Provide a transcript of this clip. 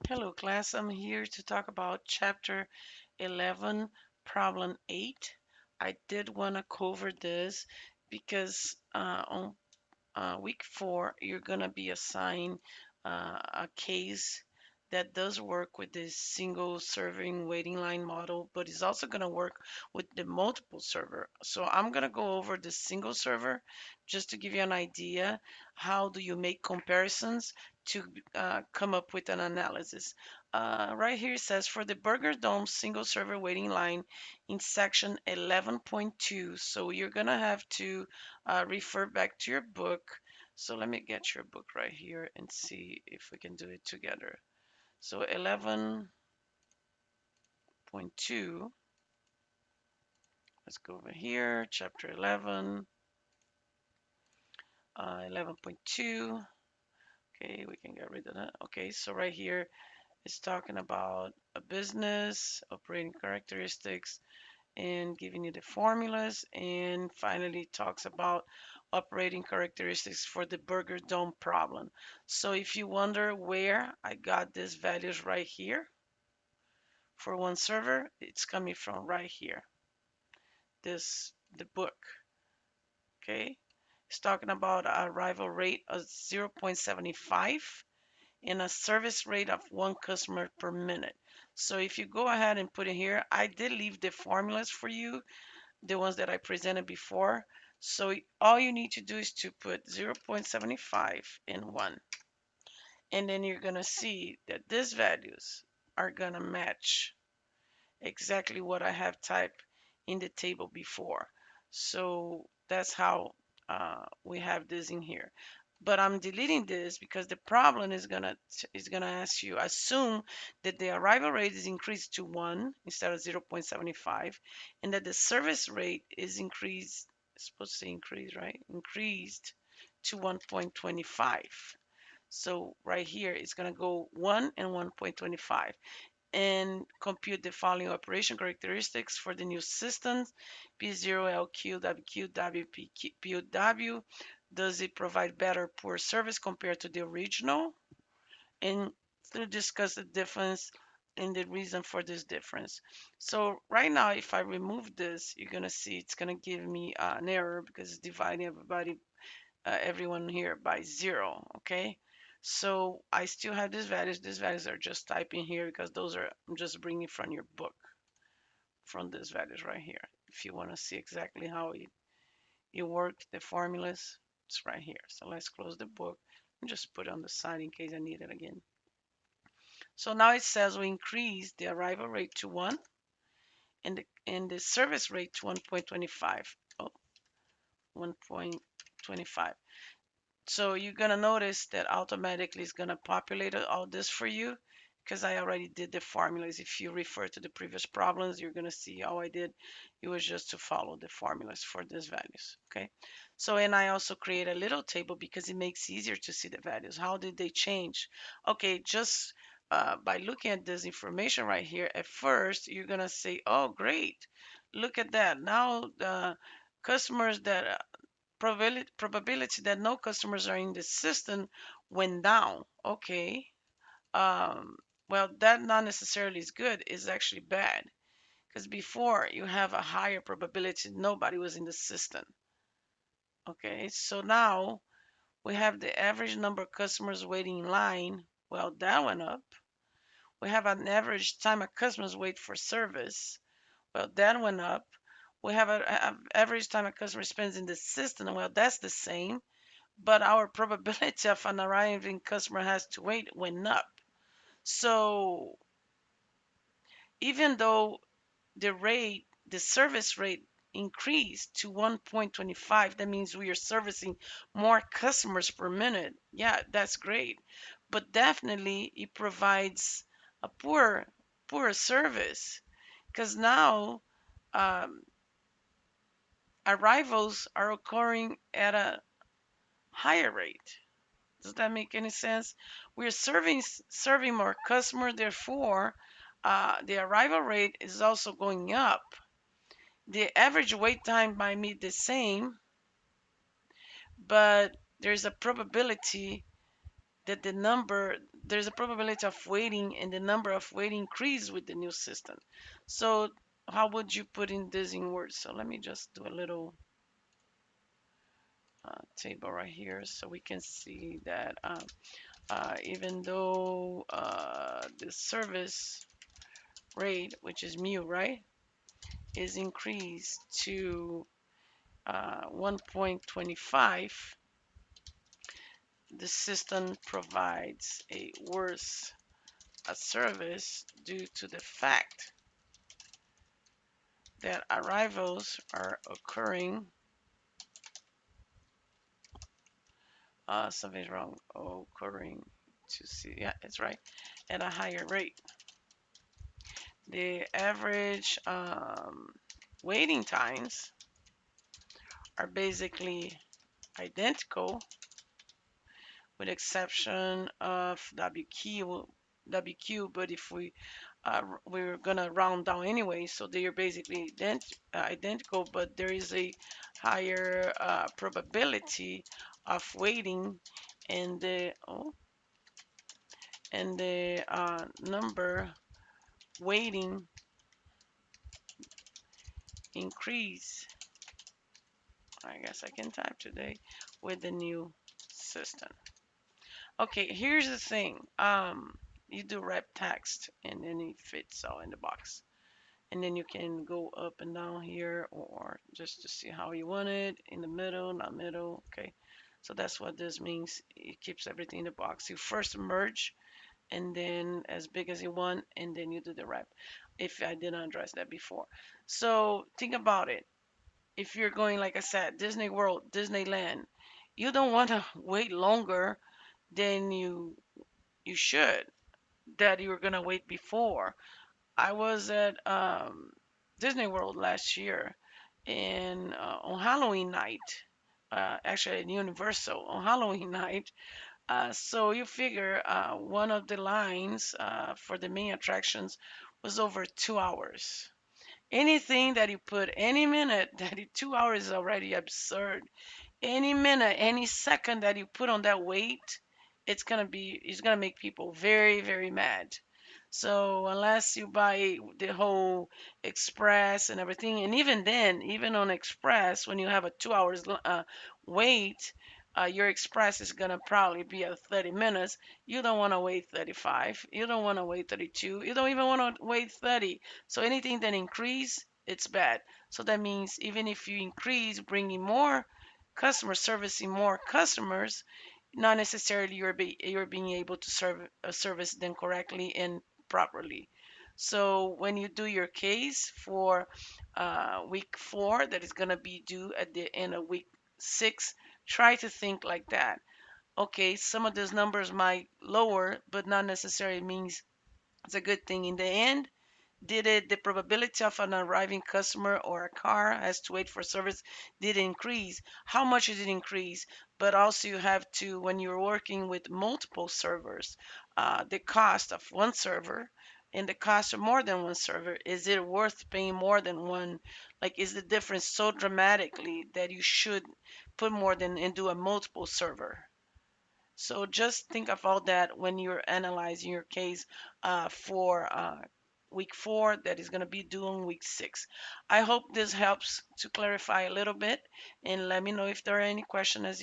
Hello class, I'm here to talk about chapter 11, problem 8. I did want to cover this because on week 4 you're going to be assigned a case that does work with this single serving waiting line model, but it's also going to work with the multiple server. So I'm going to go over the single server just to give you an idea how do you make comparisons to come up with an analysis. Right here it says for the Burger Dome single server waiting line in section 11.2. So you're going to have to refer back to your book. So let me get your book right here and see if we can do it together. So 11.2, let's go over here, chapter 11, 11.2. Okay, we can get rid of that. Okay, so right here it's talking about a business, operating characteristics, and giving you the formulas. And finally talks about operating characteristics for the Burger Dome problem. So if you wonder where I got these values right here for one server, it's coming from right here, the book. Okay, it's talking about a arrival rate of 0.75 and a service rate of one customer per minute. So if you go ahead and put it here, I did leave the formulas for you, the ones that I presented before. So all you need to do is to put 0.75 and 1. And then you're going to see that these values are going to match exactly what I have typed in the table before. So that's how we have this in here. But I'm deleting this because the problem is gonna ask you assume that the arrival rate is increased to 1 instead of 0.75, and that the service rate is increased, it's supposed to say increase, right? Increased to 1.25. So right here it's gonna go 1 and 1.25 and compute the following operation characteristics for the new systems: P0, LQ, WQ, WP, POW. Does it provide better poor service compared to the original? And to discuss the difference and the reason for this difference. So right now, if I remove this, you're gonna see it's gonna give me an error because it's dividing everyone here by 0. Okay, so I still have these values. These values are just typing here because those are, I'm just bringing from your book, from these values right here. If you want to see exactly how it worked, the formulas, it's right here. So let's close the book and just put it on the side in case I need it again. So now it says we increase the arrival rate to 1 and the service rate to 1.25. Oh, 1.25. So you're gonna notice that automatically it's gonna populate all this for you because I already did the formulas. If you refer to the previous problems, you're gonna see all I did. It was just to follow the formulas for these values. Okay. So and I also create a little table because it makes it easier to see the values. How did they change? Okay, just by looking at this information right here, at first you're gonna say, "Oh, great! Look at that! Now the customers that probability that no customers are in the system went down." Okay. Um, well, that not necessarily is good. It's actually bad because before you have a higher probability nobody was in the system. Okay. So now we have the average number of customers waiting in line. Well, that went up. We have an average time of customers wait for service. Well, that went up. We have an average time a customer spends in the system. Well, that's the same, but our probability of an arriving customer has to wait went up. So even though the service rate increased to 1.25, that means we are servicing more customers per minute. Yeah, that's great. But definitely it provides a poor service because now um, arrivals are occurring at a higher rate. Does that make any sense? We're serving more customer, therefore, the arrival rate is also going up. The average wait time might be the same, but there's a probability that there's a probability of waiting, and the number of waiting increase with the new system. So how would you put in this in words? So let me just do a little table right here so we can see that even though the service rate, which is mu, right, is increased to 1.25, the system provides a worse service due to the fact that arrivals are occurring. Something's wrong. Occurring to see, yeah, it's right, at a higher rate. The average waiting times are basically identical, with exception of WQ. But if we're gonna round down anyway, so they are basically identical, but there is a higher probability of waiting, and the number waiting increase. I guess I can type today with the new system. Okay, here's the thing. You do rep text, and then it fits all in the box. And then you can go up and down here, or just to see how you want it, in the middle, not middle. Okay, so that's what this means. It keeps everything in the box. You first merge, and then as big as you want, and then you do the wrap, if I didn't address that before. So think about it. If you're going, like I said, Disney World, Disneyland, you don't want to wait longer than you should, that you were going to wait before. I was at Disney World last year, and on Halloween night, actually at Universal on Halloween night. So you figure one of the lines for the main attractions was over 2 hours. Anything that you put any minute, that 2 hours is already absurd. Any minute, any second that you put on that wait, it's gonna make people very, very mad. So unless you buy the whole express and everything, and even then, even on express, when you have a 2 hours wait, your express is gonna probably be at 30 minutes. You don't want to wait 35. You don't want to wait 32. You don't even want to wait 30. So anything that increase, it's bad. So that means even if you increase, bringing more customer servicing more customers, not necessarily you're being able to service them correctly and properly. So when you do your case for week 4, that is going to be due at the end of week 6, try to think like that. Okay, some of those numbers might lower, but not necessarily means it's a good thing in the end. Did it, the probability of an arriving customer or a car has to wait for service, did it increase? How much did it increase? But also you have to, when you're working with multiple servers, the cost of one server and the cost of more than one server, is it worth paying more than one? Like, is the difference so dramatically that you should put more than and do a multiple server? So just think of all that when you're analyzing your case for week 4 that is going to be due on week 6. I hope this helps to clarify a little bit, and let me know if there are any questions as